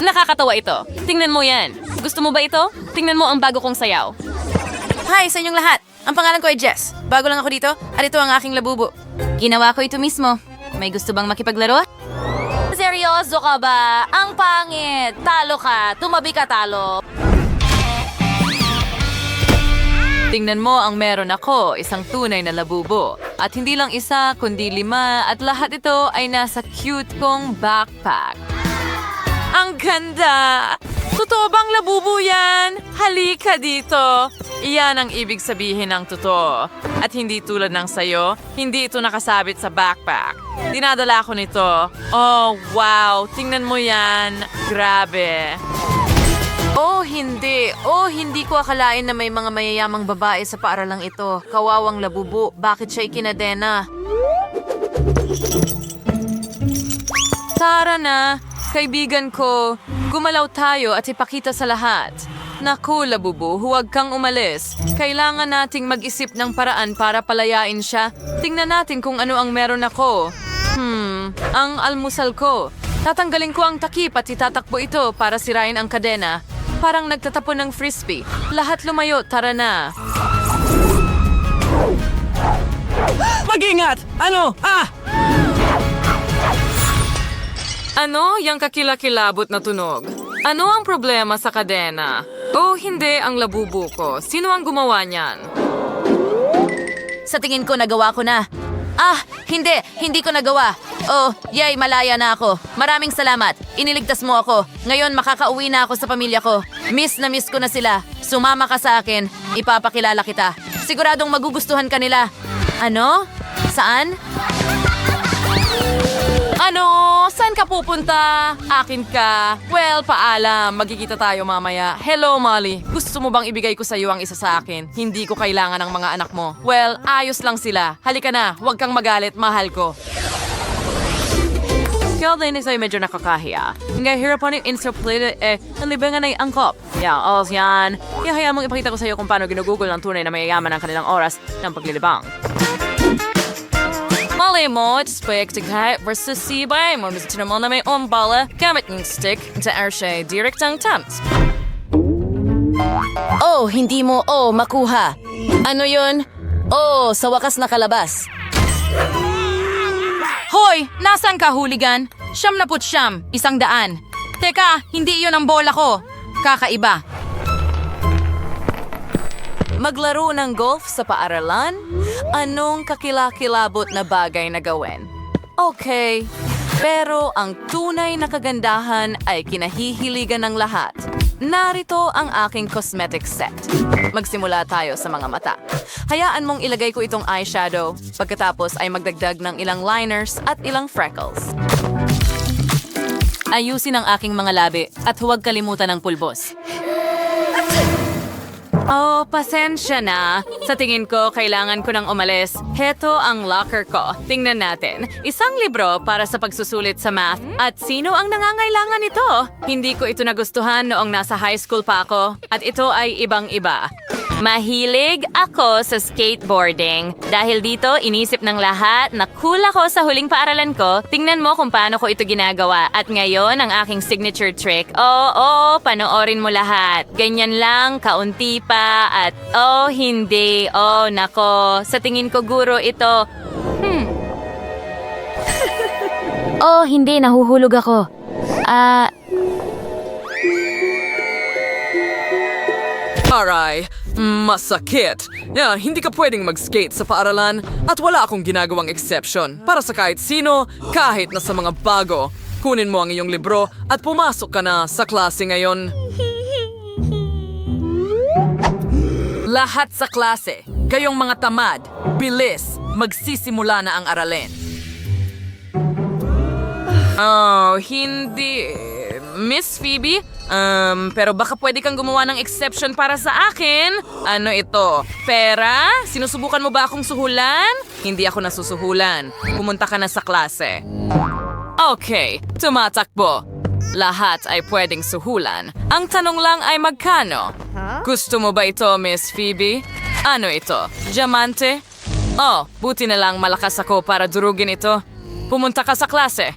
Nakakatawa ito. Tingnan mo yan. Gusto mo ba ito? Tingnan mo ang bago kong sayaw. Hi sa inyong lahat. Ang pangalan ko ay Jess. Bago lang ako dito at ito ang aking labubo. Ginawa ko ito mismo. May gusto bang makipaglaro? Seryoso ka ba? Ang pangit. Talo ka. Tumabi ka talo. Tingnan mo ang meron ako, isang tunay na labubo. At hindi lang isa, kundi 5 at lahat ito ay nasa cute kong backpack. Ang ganda! Totoo bang labubo yan? Halika dito! Iyan ang ibig sabihin ng totoo. At hindi tulad ng sayo, hindi ito nakasabit sa backpack. Dinadala ko nito. Oh, wow! Tingnan mo yan. Grabe. Oh, hindi ko akalain na may mga mayayamang babae sa paaralang ito. Kawawang labubo. Bakit siya ikinadena? Tara na, kaibigan ko. Gumalaw tayo at ipakita sa lahat. Naku, labubo, huwag kang umalis. Kailangan nating mag-isip ng paraan para palayain siya. Tingnan natin kung ano ang meron ako. Ang almusal ko. Tatanggalin ko ang takip at itatakbo ito para sirain ang kadena. Parang nagtatapon ng frisbee. Lahat lumayo, tara na. Mag-ingat! Ano? Ano yung kakilakilabot na tunog? Ano ang problema sa kadena? Oh, hindi ang labubo ko. Sino ang gumawa niyan? Sa tingin ko nagawa ko na. Hindi ko nagawa. Oh, yay, malaya na ako. Maraming salamat. Iniligtas mo ako. Ngayon makakauwi na ako sa pamilya ko. Miss na miss ko na sila. Sumama ka sa akin. Ipapakilala kita. Siguradong magugustuhan ka nila. Ano? Saan? Ano? Saan ka pupunta? Akin ka. Well, paalam. Magkikita tayo mamaya. Hello, Molly. Gusto mo bang ibigay ko sa iyo ang isa sa akin? Hindi ko kailangan ng mga anak mo. Well, ayos lang sila. Halika na. Huwag kang magalit. Mahal ko. Kaya din ay medyo nakakahiya. Ngahirapan yung insuplate nalibangan ay angkop. Yan. Ihaya mong ipakita ko sa iyo kung paano ginugugol ng tunay na mayayaman ang kanilang oras ng paglilibang. Malay mo, expect kahit versus sibay mo gusto naman na may umbala gamit ng stick sa arshay direct ang temps. Oh, hindi mo makuha. Ano yun? Oh, sa wakas nakalabas. Hoy! Nasaan ka, hooligan? 99, 100. Teka, hindi iyon ang bola ko. Kakaiba. Maglaro ng golf sa paaralan? Anong kakilakilabot na bagay na gawin? Okay, pero ang tunay na kagandahan ay kinahihiligan ng lahat. Narito ang aking cosmetic set. Magsimula tayo sa mga mata. Hayaan mong ilagay ko itong eyeshadow. Pagkatapos ay magdagdag ng ilang liners at ilang freckles. Ayusin ang aking mga labi at huwag kalimutan ng pulbos. Oh, pasensya na. Sa tingin ko, kailangan ko nang umalis. Heto ang locker ko. Tingnan natin. Isang libro para sa pagsusulit sa math. At sino ang nangangailangan nito? Hindi ko ito nagustuhan noong nasa high school pa ako. At ito ay ibang-iba. Mahilig ako sa skateboarding. Dahil dito, inisip ng lahat na cool ako sa huling paaralan ko. Tingnan mo kung paano ko ito ginagawa. At ngayon, ang aking signature trick. Oo, panoorin mo lahat. Ganyan lang, kaunti pa. At hindi. Oh, nako. Sa tingin ko, guro, ito. Oh, hindi. Nahuhulog ako. Aray, masakit. Hindi ka pwedeng mag-skate sa paaralan at wala akong ginagawang exception para sa kahit sino, kahit na sa mga bago. Kunin mo ang iyong libro at pumasok ka na sa klase ngayon. Lahat sa klase, kayong mga tamad, bilis, magsisimula na ang aralin. Oh, hindi. Miss Phoebe? Pero baka pwede kang gumawa ng exception para sa akin. Ano ito? Pera? Sinusubukan mo ba akong suhulan? Hindi ako nasusuhulan. Pumunta ka na sa klase. Okay, tumatakbo. Lahat ay pwedeng suhulan. Ang tanong lang ay magkano? Gusto mo ba ito, Miss Phoebe? Ano ito? Diamante? Oh, buti na lang malakas ako para durugin ito. Pumunta ka sa klase.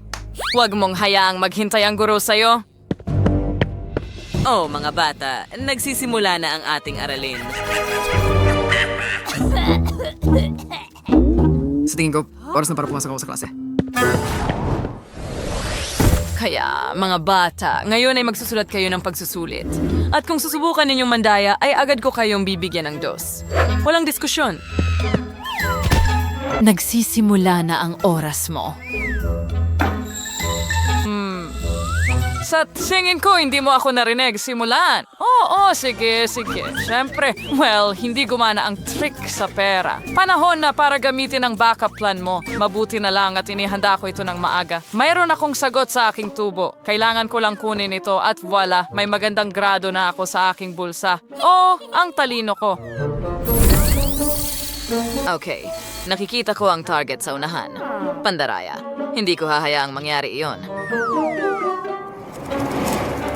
Huwag mong hayaang maghintay ang guro sa'yo. Oh, mga bata, nagsisimula na ang ating aralin. Sa tingin ko, oras na para pumasok ako sa klase. Kaya, mga bata, ngayon ay magsusulat kayo ng pagsusulit. At kung susubukan ninyong mandaya, ay agad ko kayong bibigyan ng dos. Walang diskusyon. Nagsisimula na ang oras mo. Sa tingin ko, hindi mo ako narinig. Simulan. Oo, sige. Siyempre, well, hindi gumana ang trick sa pera. Panahon na para gamitin ang backup plan mo. Mabuti na lang at inihanda ko ito ng maaga. Mayroon akong sagot sa aking tubo. Kailangan ko lang kunin ito at voila, may magandang grado na ako sa aking bulsa. Oh, ang talino ko. Okay, nakikita ko ang target sa unahan. Pandaraya. Hindi ko hahayaang mangyari iyon.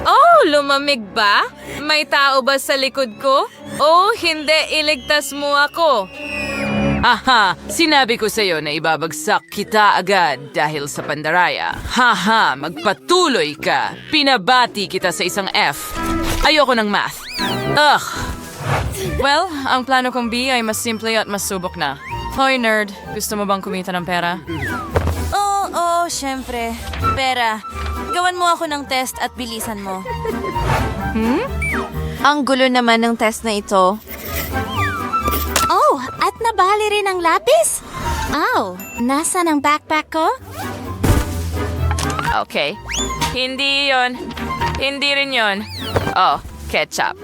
Oh, lumamig ba? May tao ba sa likod ko? Oh, hindi, iligtas mo ako. Aha, sinabi ko sa'yo na ibabagsak kita agad dahil sa pandaraya. Haha, magpatuloy ka. Pinabati kita sa isang F. Ayoko ng math. Ugh. Well, ang plano kong B ay mas simple at mas subok na. Hoy, nerd, gusto mo bang kumita ng pera? Oo, syempre. Pera, gawan mo ako ng test at bilisan mo. Ang gulo naman ng test na ito. Oh, at nabali rin ang lapis? Oh, nasaan ang backpack ko? Okay. Hindi yon. Hindi rin yon. Oh, ketchup.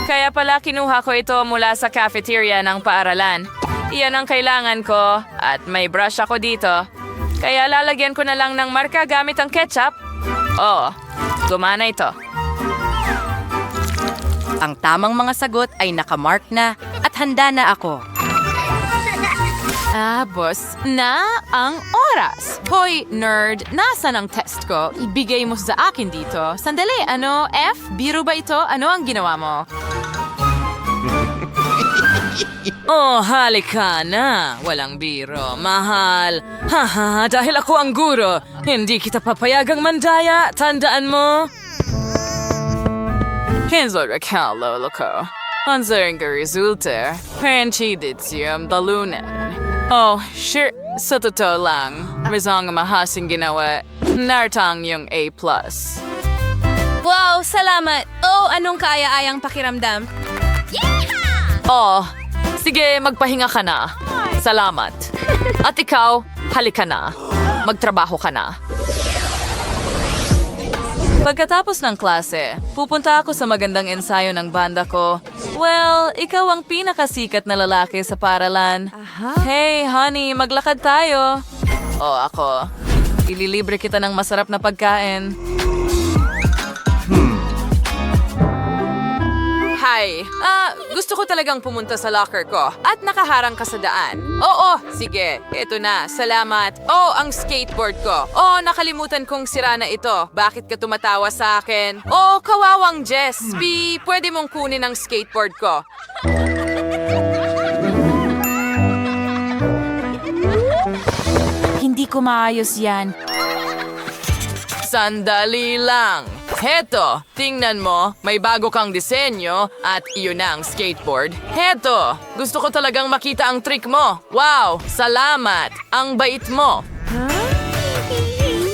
Kaya pala kinuha ko ito mula sa cafeteria ng paaralan. Iyan ang kailangan ko at may brush ako dito. Kaya lalagyan ko na lang ng marka gamit ang ketchup. Oh, gumana ito. Ang tamang mga sagot ay nakamark na at handa na ako. Boss, na ang oras. Hoy, nerd, nasan ang test ko? Ibigay mo sa akin dito. Sandali, ano? F? Biro ba ito? Ano ang ginawa mo? Oh, halika na. Walang biro. Mahal. Haha, dahil ako ang guro. Hindi kita papayagang mandaya. Tandaan mo. Kenzo Raquel lolo ko. Ang resulta. Penchiditium dalunan. Oh, sure. Sa totoo lang, rizang mahasing ginawa. Nartang yung A+. Wow, salamat. Oh, anong kaaya-ayang pakiramdam? Oh, sige, magpahinga ka na. Salamat. At ikaw, halika na. Magtrabaho ka na. Pagkatapos ng klase, pupunta ako sa magandang ensayo ng banda ko. Well, ikaw ang pinakasikat na lalaki sa paaralan. Hey, honey, maglakad tayo. Oh, ako. Ililibre kita ng masarap na pagkain. Hi. Gusto ko talagang pumunta sa locker ko at nakaharang ka sa daan. Oo, sige. Ito na. Salamat. Oh, ang skateboard ko. Oh, nakalimutan kong sira na ito. Bakit ka tumatawa sa akin? Oh, kawawang Jess. B, pwede mong kunin ang skateboard ko. Hindi ko maayos yan. Sandali lang. Heto, tingnan mo, may bago kang disenyo at iyon na ang skateboard. Heto, gusto ko talagang makita ang trick mo. Wow, salamat. Ang bait mo.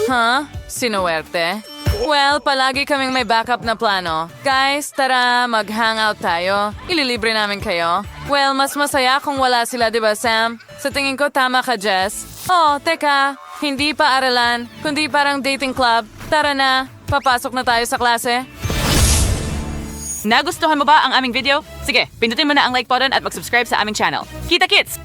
Huh? Sinuwerte? Well, palagi kaming may backup na plano. Guys, tara, mag-hangout tayo. Ililibre namin kayo. Well, mas masaya kung wala sila, di ba, Sam? Sa tingin ko, tama ka, Jess. Oh, teka. Hindi pa aralan, kundi parang dating club. Tara na, papasok na tayo sa klase. Nagustuhan mo ba ang aming video? Sige, pindutin mo na ang like button at mag-subscribe sa aming channel. Kita kits!